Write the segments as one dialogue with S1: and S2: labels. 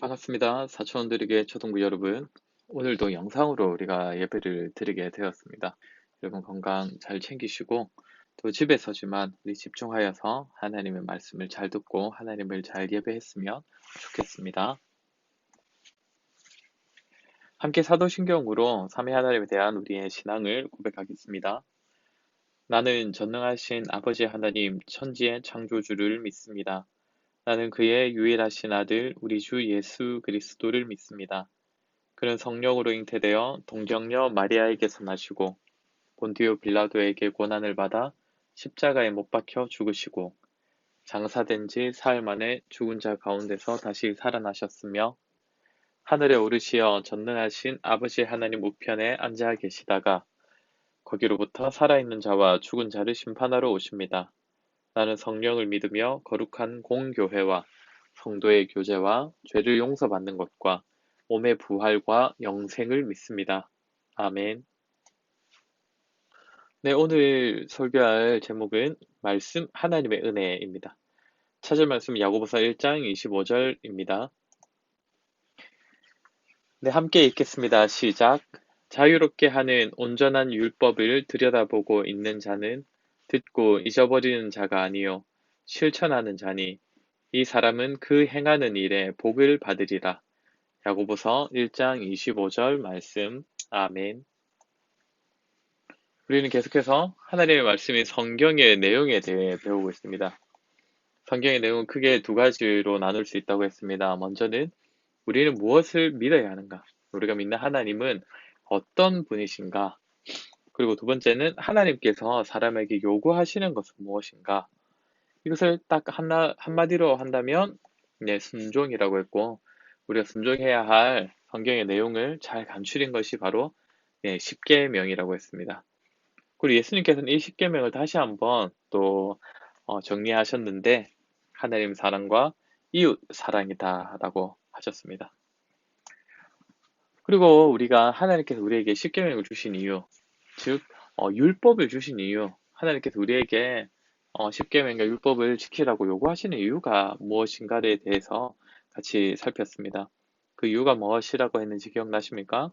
S1: 반갑습니다. 사촌원들에게 초등부 여러분. 오늘도 영상으로 우리가 예배를 드리게 되었습니다. 여러분 건강 잘 챙기시고 또 집에서지만 우리 집중하여서 하나님의 말씀을 잘 듣고 하나님을 잘 예배했으면 좋겠습니다. 함께 사도신경으로 삼위 하나님에 대한 우리의 신앙을 고백하겠습니다. 나는 전능하신 아버지 하나님 천지의 창조주를 믿습니다. 나는 그의 유일하신 아들 우리 주 예수 그리스도를 믿습니다. 그는 성령으로 잉태되어 동정녀 마리아에게서 나시고 본디오 빌라도에게 고난을 받아 십자가에 못 박혀 죽으시고 장사된 지 사흘 만에 죽은 자 가운데서 다시 살아나셨으며 하늘에 오르시어 전능하신 아버지 하나님 우편에 앉아 계시다가 거기로부터 살아있는 자와 죽은 자를 심판하러 오십니다. 나는 성령을 믿으며 거룩한 공교회와 성도의 교제와 죄를 용서받는 것과 몸의 부활과 영생을 믿습니다. 아멘. 네, 오늘 설교할 제목은 말씀 하나님의 은혜입니다. 찾을 말씀 야고보서 1장 25절입니다. 네, 함께 읽겠습니다. 시작. 자유롭게 하는 온전한 율법을 들여다보고 있는 자는 듣고 잊어버리는 자가 아니요 실천하는 자니 이 사람은 그 행하는 일에 복을 받으리라. 야고보서 1장 25절 말씀. 아멘. 우리는 계속해서 하나님의 말씀인 성경의 내용에 대해 배우고 있습니다. 성경의 내용은 크게 두 가지로 나눌 수 있다고 했습니다. 먼저는 우리는 무엇을 믿어야 하는가? 우리가 믿는 하나님은 어떤 분이신가? 그리고 두 번째는 하나님께서 사람에게 요구하시는 것은 무엇인가? 이것을 딱 한마디로 한다면 네, 순종이라고 했고 우리가 순종해야 할 성경의 내용을 잘 감추린 것이 바로 네, 십계명이라고 했습니다. 그리고 예수님께서는 이 십계명을 다시 한번 또 정리하셨는데 하나님 사랑과 이웃 사랑이다라고 하셨습니다. 그리고 우리가 하나님께서 우리에게 십계명을 주신 이유, 즉 율법을 주신 이유, 하나님께서 우리에게 십계명과 율법을 지키라고 요구하시는 이유가 무엇인가에 대해서 같이 살폈습니다. 그 이유가 무엇이라고 했는지 기억나십니까?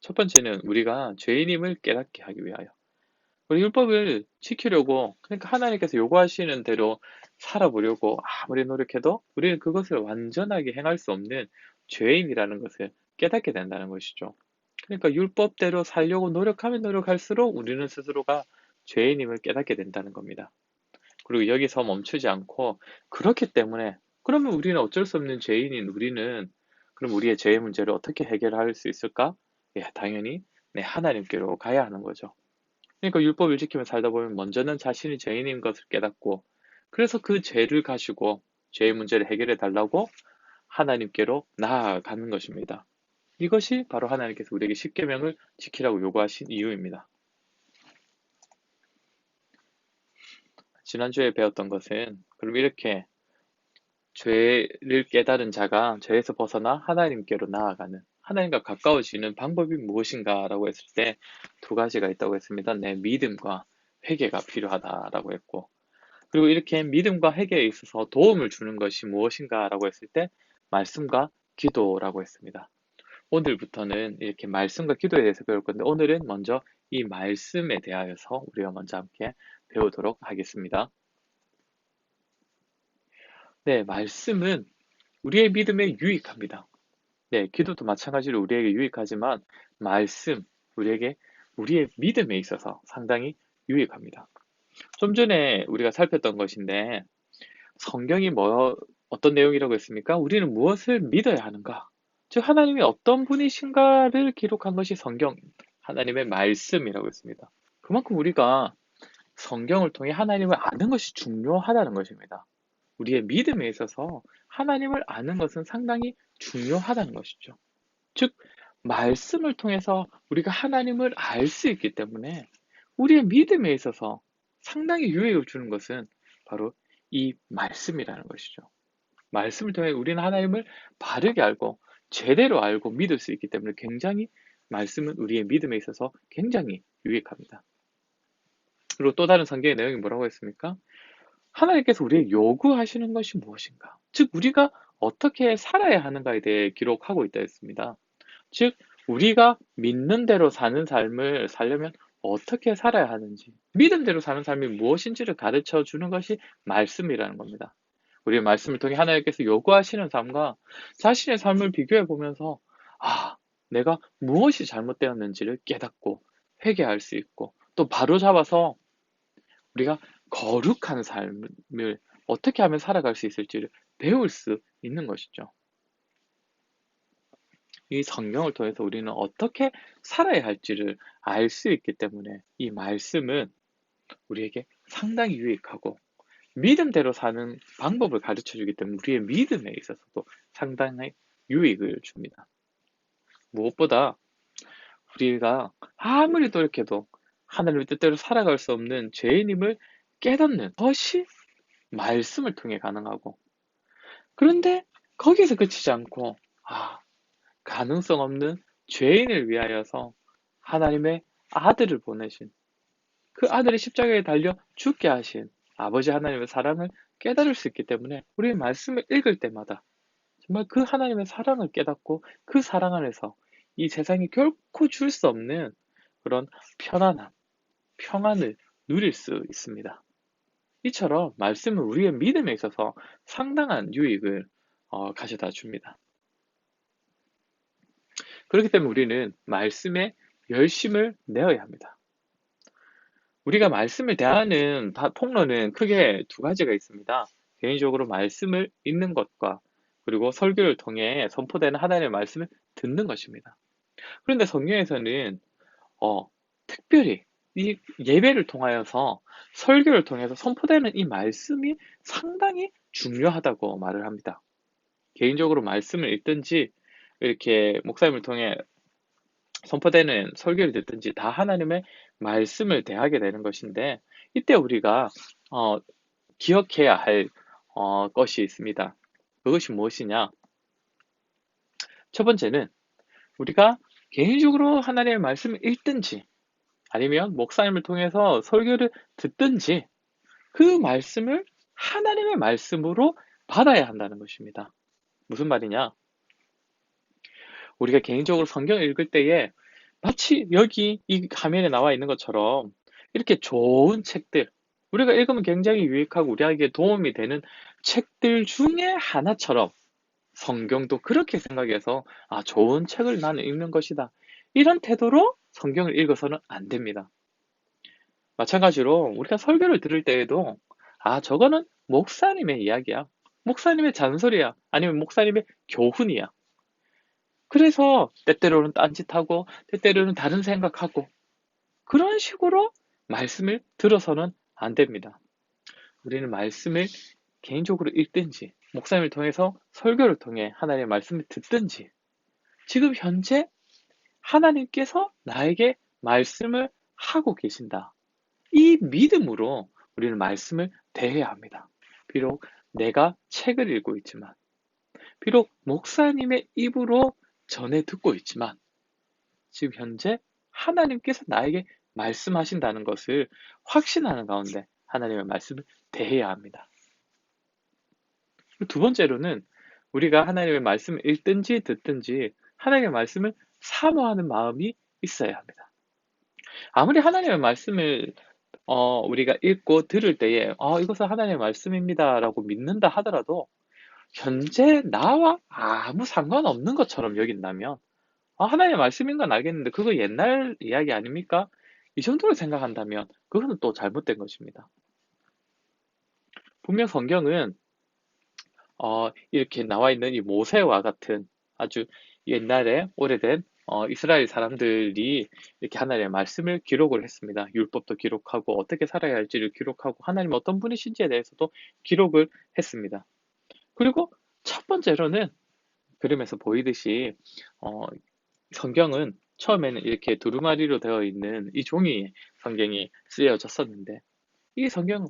S1: 첫 번째는 우리가 죄인임을 깨닫게 하기 위하여. 우리 율법을 지키려고 그러니까 하나님께서 요구하시는 대로 살아보려고 아무리 노력해도 우리는 그것을 완전하게 행할 수 없는 죄인이라는 것을 깨닫게 된다는 것이죠. 그러니까 율법대로 살려고 노력하면 노력할수록 우리는 스스로가 죄인임을 깨닫게 된다는 겁니다. 그리고 여기서 멈추지 않고 그렇기 때문에 그러면 우리는 어쩔 수 없는 죄인인 우리는 그럼 우리의 죄의 문제를 어떻게 해결할 수 있을까? 예, 당연히 네, 하나님께로 가야 하는 거죠. 그러니까 율법을 지키며 살다 보면 먼저는 자신이 죄인인 것을 깨닫고 그래서 그 죄를 가지고 죄의 문제를 해결해 달라고 하나님께로 나아가는 것입니다. 이것이 바로 하나님께서 우리에게 십계명을 지키라고 요구하신 이유입니다. 지난주에 배웠던 것은 그럼 이렇게 죄를 깨달은 자가 죄에서 벗어나 하나님께로 나아가는 하나님과 가까워지는 방법이 무엇인가라고 했을 때 두 가지가 있다고 했습니다. 내 믿음과 회개가 필요하다라고 했고 그리고 이렇게 믿음과 회개에 있어서 도움을 주는 것이 무엇인가라고 했을 때 말씀과 기도라고 했습니다. 오늘부터는 이렇게 말씀과 기도에 대해서 배울 건데 오늘은 먼저 이 말씀에 대하여서 우리가 먼저 함께 배우도록 하겠습니다. 네, 말씀은 우리의 믿음에 유익합니다. 네, 기도도 마찬가지로 우리에게 유익하지만 말씀, 우리의 믿음에 있어서 상당히 유익합니다. 좀 전에 우리가 살폈던 것인데 성경이 어떤 내용이라고 했습니까? 우리는 무엇을 믿어야 하는가? 즉 하나님이 어떤 분이신가를 기록한 것이 성경, 하나님의 말씀이라고 했습니다. 그만큼 우리가 성경을 통해 하나님을 아는 것이 중요하다는 것입니다. 우리의 믿음에 있어서 하나님을 아는 것은 상당히 중요하다는 것이죠. 즉, 말씀을 통해서 우리가 하나님을 알 수 있기 때문에 우리의 믿음에 있어서 상당히 유익을 주는 것은 바로 이 말씀이라는 것이죠. 말씀을 통해 우리는 하나님을 바르게 알고 제대로 알고 믿을 수 있기 때문에 굉장히 말씀은 우리의 믿음에 있어서 굉장히 유익합니다. 그리고 또 다른 성경의 내용이 뭐라고 했습니까? 하나님께서 우리에게 요구하시는 것이 무엇인가? 즉 우리가 어떻게 살아야 하는가에 대해 기록하고 있다 했습니다. 즉, 우리가 믿는 대로 사는 삶을 살려면 어떻게 살아야 하는지, 믿음대로 사는 삶이 무엇인지를 가르쳐 주는 것이 말씀이라는 겁니다. 우리의 말씀을 통해 하나님께서 요구하시는 삶과 자신의 삶을 비교해 보면서, 아, 내가 무엇이 잘못되었는지를 깨닫고 회개할 수 있고, 또 바로잡아서 우리가 거룩한 삶을 어떻게 하면 살아갈 수 있을지를 배울 수 있는 것이죠. 이 성경을 통해서 우리는 어떻게 살아야 할지를 알 수 있기 때문에 이 말씀은 우리에게 상당히 유익하고, 믿음대로 사는 방법을 가르쳐 주기 때문에 우리의 믿음에 있어서도 상당히 유익을 줍니다. 무엇보다 우리가 아무리 노력해도 하나님의 뜻대로 살아갈 수 없는 죄인임을 깨닫는 것이 말씀을 통해 가능하고, 그런데 거기서 그치지 않고, 가능성 없는 죄인을 위하여서 하나님의 아들을 보내신, 그 아들이 십자가에 달려 죽게 하신 아버지 하나님의 사랑을 깨달을 수 있기 때문에 우리의 말씀을 읽을 때마다 정말 그 하나님의 사랑을 깨닫고 그 사랑 안에서 이 세상이 결코 줄 수 없는 그런 편안함, 평안을 누릴 수 있습니다. 이처럼 말씀은 우리의 믿음에 있어서 상당한 유익을 가져다 줍니다. 그렇기 때문에 우리는 말씀에 열심을 내어야 합니다. 우리가 말씀을 대하는 통로는 크게 두 가지가 있습니다. 개인적으로 말씀을 읽는 것과, 그리고 설교를 통해 선포되는 하나님의 말씀을 듣는 것입니다. 그런데 성경에서는 특별히 이 예배를 통하여서, 설교를 통해서 선포되는 이 말씀이 상당히 중요하다고 말을 합니다. 개인적으로 말씀을 읽든지 이렇게 목사님을 통해 선포되는 설교를 듣든지 다 하나님의 말씀을 대하게 되는 것인데, 이때 우리가 기억해야 할 것이 있습니다. 그것이 무엇이냐? 첫 번째는 우리가 개인적으로 하나님의 말씀을 읽든지 아니면 목사님을 통해서 설교를 듣든지 그 말씀을 하나님의 말씀으로 받아야 한다는 것입니다. 무슨 말이냐? 우리가 개인적으로 성경을 읽을 때에 마치 여기 이 화면에 나와 있는 것처럼 이렇게 좋은 책들, 우리가 읽으면 굉장히 유익하고 우리에게 도움이 되는 책들 중에 하나처럼 성경도 그렇게 생각해서 좋은 책을 나는 읽는 것이다, 이런 태도로 성경을 읽어서는 안 됩니다. 마찬가지로 우리가 설교를 들을 때에도 저거는 목사님의 이야기야, 목사님의 잔소리야, 아니면 목사님의 교훈이야, 그래서 때때로는 딴짓하고 때때로는 다른 생각하고 그런 식으로 말씀을 들어서는 안 됩니다. 우리는 말씀을 개인적으로 읽든지 목사님을 통해서 설교를 통해 하나님의 말씀을 듣든지 지금 현재 하나님께서 나에게 말씀을 하고 계신다, 이 믿음으로 우리는 말씀을 대해야 합니다. 비록 내가 책을 읽고 있지만, 비록 목사님의 입으로 전해 듣고 있지만, 지금 현재 하나님께서 나에게 말씀하신다는 것을 확신하는 가운데 하나님의 말씀을 대해야 합니다. 두 번째로는 우리가 하나님의 말씀을 읽든지 듣든지 하나님의 말씀을 사모하는 마음이 있어야 합니다. 아무리 하나님의 말씀을 우리가 읽고 들을 때에 이것은 하나님의 말씀입니다 라고 믿는다 하더라도 현재 나와 아무 상관없는 것처럼 여긴다면, 하나님의 말씀인 건 알겠는데 그거 옛날 이야기 아닙니까? 이 정도로 생각한다면 그거는 또 잘못된 것입니다. 분명 성경은 이렇게 나와 있는 이 모세와 같은 아주 옛날에 오래된 이스라엘 사람들이 이렇게 하나님의 말씀을 기록을 했습니다. 율법도 기록하고 어떻게 살아야 할지를 기록하고 하나님 어떤 분이신지에 대해서도 기록을 했습니다. 그리고 첫 번째로는 그림에서 보이듯이 성경은 처음에는 이렇게 두루마리로 되어 있는 이 종이 성경이 쓰여졌었는데, 이 성경은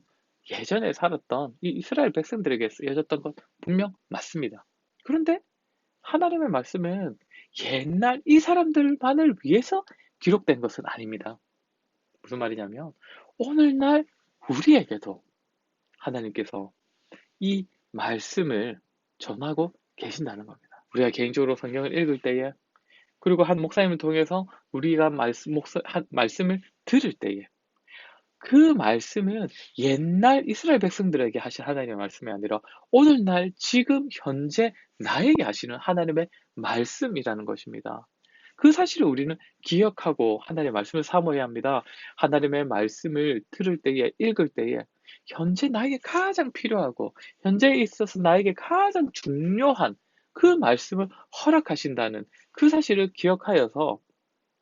S1: 예전에 살았던 이 이스라엘 백성들에게 쓰여졌던 건 분명 맞습니다. 그런데 하나님의 말씀은 옛날 이 사람들만을 위해서 기록된 것은 아닙니다. 무슨 말이냐면 오늘날 우리에게도 하나님께서 이 말씀을 전하고 계신다는 겁니다. 우리가 개인적으로 성경을 읽을 때에, 그리고 한 목사님을 통해서 우리가 말씀을 들을 때에, 그 말씀은 옛날 이스라엘 백성들에게 하신 하나님의 말씀이 아니라 오늘날 지금 현재 나에게 하시는 하나님의 말씀이라는 것입니다. 그 사실을 우리는 기억하고 하나님의 말씀을 사모해야 합니다. 하나님의 말씀을 들을 때에, 읽을 때에 현재 나에게 가장 필요하고 현재에 있어서 나에게 가장 중요한 그 말씀을 허락하신다는 그 사실을 기억하여서,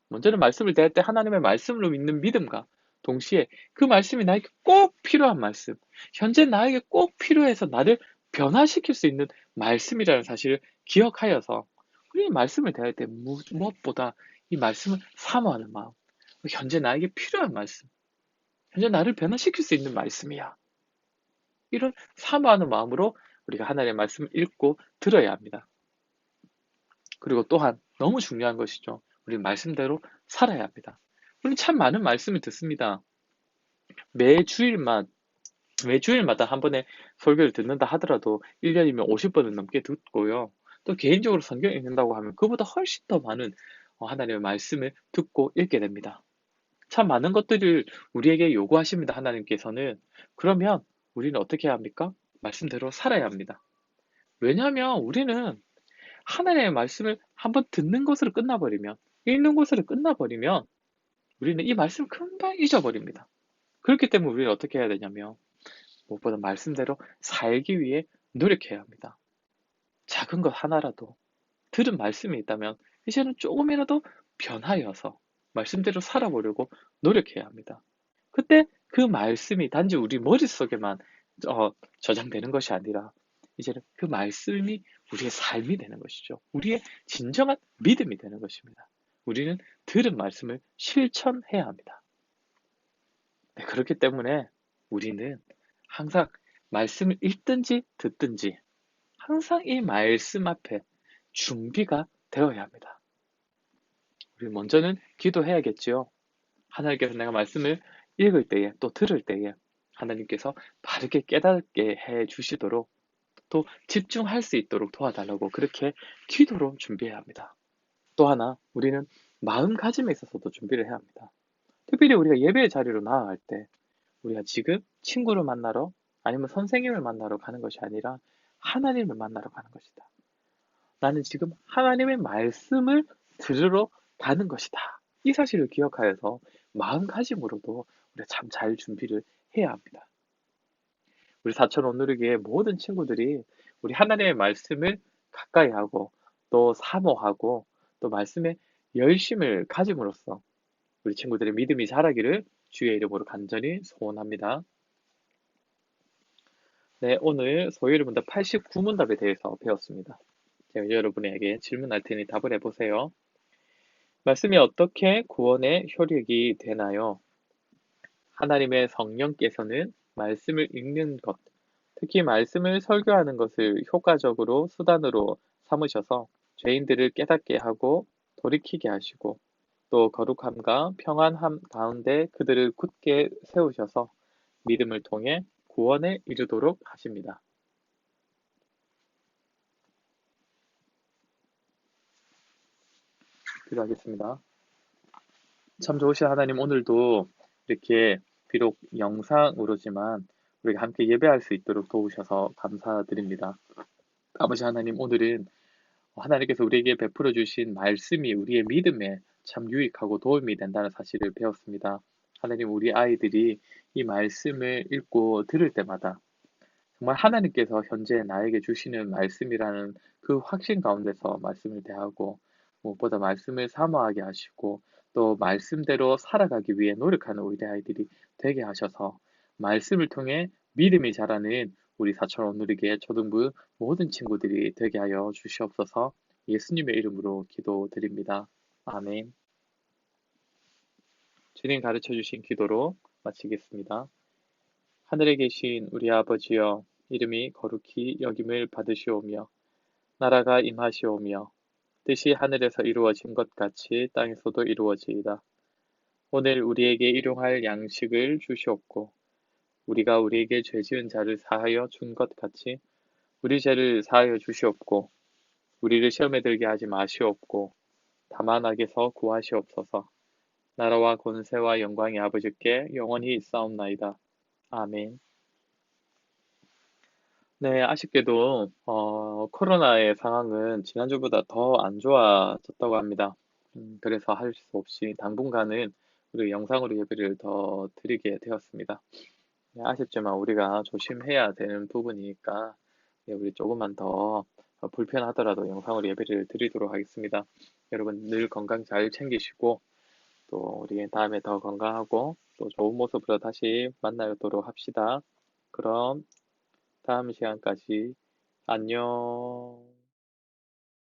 S1: 먼저는 말씀을 대할 때 하나님의 말씀으로 믿는 믿음과 동시에 그 말씀이 나에게 꼭 필요한 말씀, 현재 나에게 꼭 필요해서 나를 변화시킬 수 있는 말씀이라는 사실을 기억하여서 우리 말씀을 대할 때 무엇보다 이 말씀을 사모하는 마음, 현재 나에게 필요한 말씀, 현재 나를 변화시킬 수 있는 말씀이야. 이런 사모하는 마음으로 우리가 하나님의 말씀을 읽고 들어야 합니다. 그리고 또한 너무 중요한 것이죠. 우리는 말씀대로 살아야 합니다. 우리는 참 많은 말씀을 듣습니다. 매주일마다 한 번에 설교를 듣는다 하더라도 1년이면 50번은 넘게 듣고요. 또 개인적으로 성경 읽는다고 하면 그보다 훨씬 더 많은 하나님의 말씀을 듣고 읽게 됩니다. 참 많은 것들을 우리에게 요구하십니다, 하나님께서는. 그러면 우리는 어떻게 해야 합니까? 말씀대로 살아야 합니다. 왜냐하면 우리는 하나님의 말씀을 한번 듣는 것으로 끝나버리면, 읽는 것으로 끝나버리면 우리는 이 말씀을 금방 잊어버립니다. 그렇기 때문에 우리는 어떻게 해야 되냐면 무엇보다 말씀대로 살기 위해 노력해야 합니다. 작은 것 하나라도 들은 말씀이 있다면 이제는 조금이라도 변하여서 말씀대로 살아보려고 노력해야 합니다. 그때 그 말씀이 단지 우리 머릿속에만 저장되는 것이 아니라 이제는 그 말씀이 우리의 삶이 되는 것이죠. 우리의 진정한 믿음이 되는 것입니다. 우리는 들은 말씀을 실천해야 합니다. 네, 그렇기 때문에 우리는 항상 말씀을 읽든지 듣든지 항상 이 말씀 앞에 준비가 되어야 합니다. 우리 먼저는 기도해야겠지요. 하나님께서 내가 말씀을 읽을 때에 또 들을 때에 하나님께서 바르게 깨닫게 해 주시도록, 또 집중할 수 있도록 도와달라고 그렇게 기도로 준비해야 합니다. 또 하나, 우리는 마음가짐에 있어서도 준비를 해야 합니다. 특별히 우리가 예배의 자리로 나아갈 때 우리가 지금 친구를 만나러 아니면 선생님을 만나러 가는 것이 아니라 하나님을 만나러 가는 것이다. 나는 지금 하나님의 말씀을 들으러 가는 것이다. 이 사실을 기억하여서 마음가짐으로도 우리가 참 잘 준비를 해야 합니다. 우리 사천 오누리교의 모든 친구들이 우리 하나님의 말씀을 가까이 하고 또 사모하고 또 말씀에 열심을 가짐으로써 우리 친구들의 믿음이 자라기를 주의 이름으로 간절히 소원합니다. 네, 오늘 소유리 문답 89문답에 대해서 배웠습니다. 제가 여러분에게 질문할 테니 답을 해보세요. 말씀이 어떻게 구원의 효력이 되나요? 하나님의 성령께서는 말씀을 읽는 것, 특히 말씀을 설교하는 것을 효과적으로 수단으로 삼으셔서 죄인들을 깨닫게 하고 돌이키게 하시고 또 거룩함과 평안함 가운데 그들을 굳게 세우셔서 믿음을 통해 구원에 이르도록 하십니다. 기도하겠습니다. 참 좋으신 하나님, 오늘도 이렇게 비록 영상으로지만 우리가 함께 예배할 수 있도록 도우셔서 감사드립니다. 아버지 하나님, 오늘은 하나님께서 우리에게 베풀어 주신 말씀이 우리의 믿음에 참 유익하고 도움이 된다는 사실을 배웠습니다. 하나님, 우리 아이들이 이 말씀을 읽고 들을 때마다 정말 하나님께서 현재 나에게 주시는 말씀이라는 그 확신 가운데서 말씀을 대하고 무엇보다 말씀을 사모하게 하시고 또 말씀대로 살아가기 위해 노력하는 우리 아이들이 되게 하셔서 말씀을 통해 믿음이 자라는 우리 사천 오누리교회 초등부 모든 친구들이 되게 하여 주시옵소서. 예수님의 이름으로 기도드립니다. 아멘. 주님 가르쳐 주신 기도로 마치겠습니다. 하늘에 계신 우리 아버지여, 이름이 거룩히 여김을 받으시오며 나라가 임하시오며 뜻이 하늘에서 이루어진 것 같이 땅에서도 이루어지이다. 오늘 우리에게 일용할 양식을 주시옵고 우리가 우리에게 죄 지은 자를 사하여 준 것 같이 우리 죄를 사하여 주시옵고 우리를 시험에 들게 하지 마시옵고 다만 악에서 구하시옵소서. 나라와 권세와 영광이 아버지께 영원히 있사옵나이다. 아멘. 네, 아쉽게도 코로나의 상황은 지난주보다 더 안 좋아졌다고 합니다. 그래서 할 수 없이 당분간은 우리 영상으로 예배를 더 드리게 되었습니다. 네, 아쉽지만 우리가 조심해야 되는 부분이니까 네, 우리 조금만 더 불편하더라도 영상으로 예배를 드리도록 하겠습니다. 여러분 늘 건강 잘 챙기시고 또 우리 다음에 더 건강하고 또 좋은 모습으로 다시 만나도록 합시다. 그럼 다음 시간까지 안녕.